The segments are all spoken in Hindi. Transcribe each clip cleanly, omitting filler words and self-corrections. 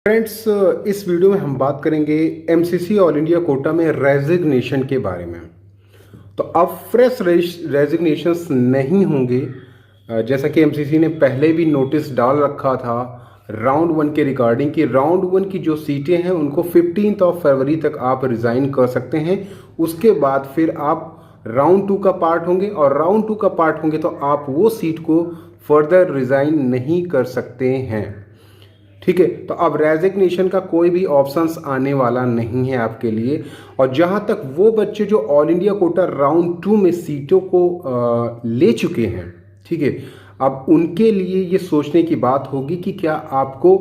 फ्रेंड्स, इस वीडियो में हम बात करेंगे एमसीसी ऑल इंडिया कोटा में रेजिग्नेशन के बारे में। तो अब फ्रेश रेजिग्नेशंस नहीं होंगे। जैसा कि एमसीसी ने पहले भी नोटिस डाल रखा था राउंड 1 के रिगार्डिंग कि राउंड 1 की जो सीटें हैं उनको 15 फरवरी तक आप रिज़ाइन कर सकते हैं। उसके बाद फिर आप राउंड 2 का पार्ट होंगे और राउंड 2 का पार्ट होंगे तो आप वो सीट को फर्दर रिज़ाइन नहीं कर सकते हैं। ठीक है, तो अब रेजिग्नेशन का कोई भी ऑप्शंस आने वाला नहीं है आपके लिए। और जहां तक वो बच्चे जो ऑल इंडिया कोटा राउंड 2 में सीटों को ले चुके हैं, ठीक है, अब उनके लिए ये सोचने की बात होगी कि क्या आपको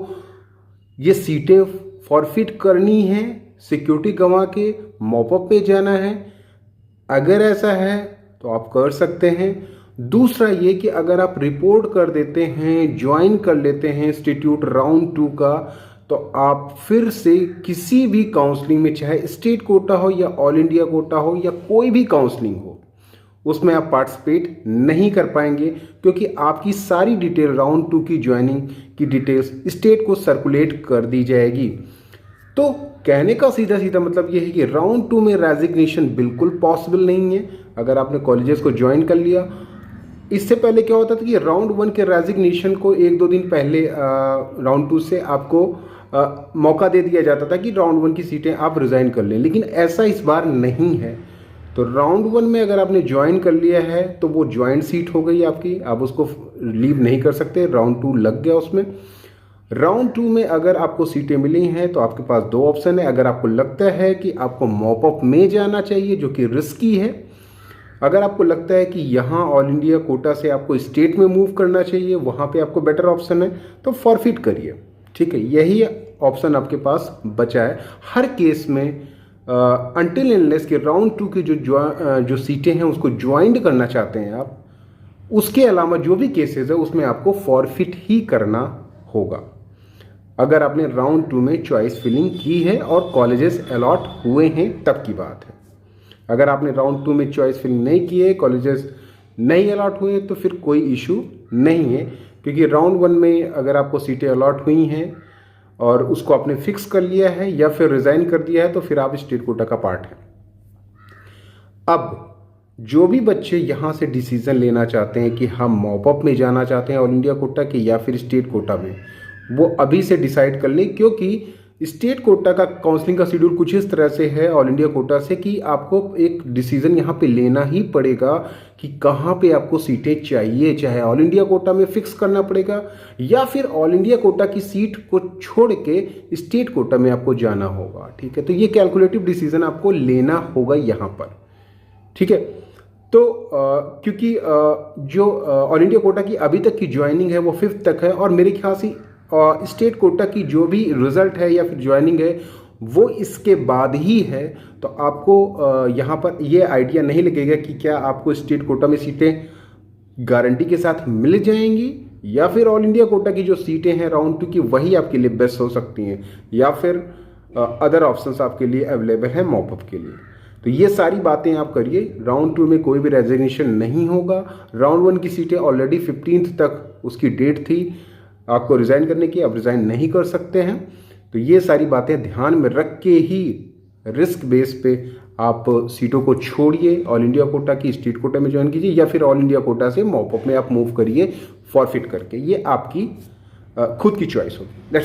ये सीटें फॉरफिट करनी है, सिक्योरिटी गंवा के मॉपअप पे जाना है। अगर ऐसा है तो आप कर सकते हैं। दूसरा ये कि अगर आप रिपोर्ट कर देते हैं, ज्वाइन कर लेते हैं इंस्टीट्यूट राउंड 2 का, तो आप फिर से किसी भी काउंसलिंग में, चाहे स्टेट कोटा हो या ऑल इंडिया कोटा हो या कोई भी काउंसलिंग हो, उसमें आप पार्टिसिपेट नहीं कर पाएंगे, क्योंकि आपकी सारी डिटेल राउंड 2 की ज्वाइनिंग की डिटेल्स स्टेट को सर्कुलेट कर दी जाएगी। तो कहने का सीधा सीधा मतलब यह है कि राउंड 2 में रेजिग्नेशन बिल्कुल पॉसिबल नहीं है अगर आपने कॉलेजेस को ज्वाइन कर लिया। इससे पहले क्या होता था कि राउंड 1 के रेजिग्नेशन को 1-2 दिन पहले राउंड 2 से आपको मौका दे दिया जाता था कि राउंड 1 की सीटें आप रिज़ाइन कर लें, लेकिन ऐसा इस बार नहीं है। तो राउंड 1 में अगर आपने ज्वाइन कर लिया है तो वो ज्वाइंट सीट हो गई आपकी, आप उसको लीव नहीं कर सकते, राउंड 2 लग गया उसमें। राउंड 2 में अगर आपको सीटें मिली हैं तो आपके पास 2 ऑप्शन है। अगर आपको लगता है कि आपको मॉपअप में जाना चाहिए, जो कि रिस्की है, अगर आपको लगता है कि यहाँ ऑल इंडिया कोटा से आपको स्टेट में मूव करना चाहिए, वहाँ पे आपको बेटर ऑप्शन है, तो फॉरफिट करिए। ठीक है, यही ऑप्शन आपके पास बचा है हर केस में। अनटिल एंडलेस के राउंड 2 की जो सीटें हैं उसको ज्वाइंट करना चाहते हैं आप, उसके अलावा जो भी केसेस है उसमें आपको फॉरफिट ही करना होगा। अगर आपने राउंड 2 में चॉइस फिलिंग की है और कॉलेजेस अलॉट हुए हैं तब की बात है। अगर आपने राउंड 2 में चॉइस फिलिंग नहीं की है, कॉलेजेस नहीं अलॉट हुए, तो फिर कोई इशू नहीं है, क्योंकि राउंड 1 में अगर आपको सीटें अलॉट हुई हैं और उसको आपने फिक्स कर लिया है या फिर रिज़ाइन कर दिया है तो फिर आप स्टेट कोटा का पार्ट हैं। अब जो भी बच्चे यहाँ से डिसीज़न लेना चाहते हैं कि हम मॉपअप में जाना चाहते हैं ऑल इंडिया कोटा के या फिर स्टेट कोटा में, वो अभी से डिसाइड कर लें, क्योंकि स्टेट कोटा का काउंसलिंग का शेड्यूल कुछ इस तरह से है ऑल इंडिया कोटा से कि आपको एक डिसीजन यहाँ पे लेना ही पड़ेगा कि कहाँ पे आपको सीटें चाहिए, चाहे ऑल इंडिया कोटा में फिक्स करना पड़ेगा या फिर ऑल इंडिया कोटा की सीट को छोड़ के स्टेट कोटा में आपको जाना होगा। ठीक है, तो ये कैलकुलेटिव डिसीजन आपको लेना होगा यहाँ पर। ठीक है, तो क्योंकि जो ऑल इंडिया कोटा की अभी तक की ज्वाइनिंग है वो 5th तक है, और मेरे ख्याल से स्टेट कोटा की जो भी रिजल्ट है या फिर ज्वाइनिंग है वो इसके बाद ही है। तो आपको यहाँ पर ये आइडिया नहीं लगेगा कि क्या आपको स्टेट कोटा में सीटें गारंटी के साथ मिल जाएंगी या फिर ऑल इंडिया कोटा की जो सीटें हैं राउंड 2 की वही आपके लिए बेस्ट हो सकती हैं, या फिर अदर ऑप्शंस आपके लिए अवेलेबल हैं मॉपअप के लिए। तो ये सारी बातें आप करिए। राउंड 2 में कोई भी रेजिग्नेशन नहीं होगा। राउंड 1 की सीटें ऑलरेडी 15th तक उसकी डेट थी आपको रिज़ाइन करने की, आप रिज़ाइन नहीं कर सकते हैं। तो ये सारी बातें ध्यान में रख के ही रिस्क बेस पे आप सीटों को छोड़िए, ऑल इंडिया कोटा की स्टेट कोटा में ज्वाइन कीजिए या फिर ऑल इंडिया कोटा से मॉपअप में आप मूव करिए फॉरफिट करके। ये आपकी खुद की चॉइस होगी।